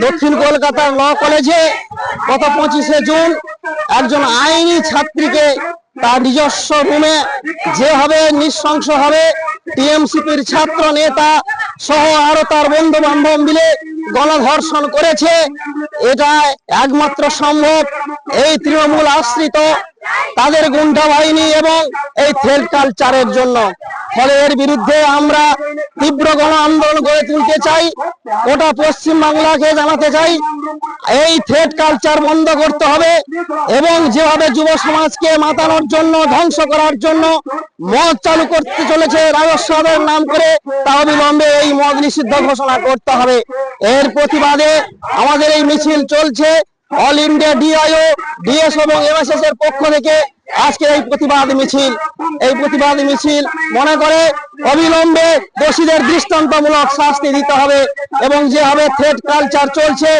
দক্ষিণ কলকাতার ল কলেজে গত 25শে জুন একজন আইনি ছাত্রীকে তার নিজস্ব রুমে যেভাবে নৃশংসভাবে টিএমসিপির ছাত্র নেতা সহ আরো তার বন্ধু বান্ধব মিলে গণধর্ষণ করেছে, এটা একমাত্র সম্ভব এই তৃণমূল আশ্রিত তাদের গুন্ডা বাহিনী এবং এই থ্রেড কালচারের জন্য। ফলে এর বিরুদ্ধে আমরা তীব্র গণ আন্দোলন গড়ে তুলতে চাই। গোটা পশ্চিম বাংলাকে জানাতে চাই এই থ্রেড কালচার বন্ধ করতে হবে এবং যেভাবে যুব সমাজকে মাতানোর জন্য, ধ্বংস করার জন্য মদ চালু করতে চলেছে রাজস্বের নাম করে, তা অবিলম্বে এই মদ নিষিদ্ধ ঘোষণা করতে হবে। এর প্রতিবাদে আমাদের এই মিছিল চলছে। অল ইন্ডিয়া ডিআইও, ডিএস এবং এমএসএস এর পক্ষ থেকে আজকে এই প্রতিবাদ মিছিল মনে করে অবিলম্বে দোষীদের দৃষ্টান্তমূলক শাস্তি দিতে হবে এবং যেভাবে থ্রেড কালচার চলছে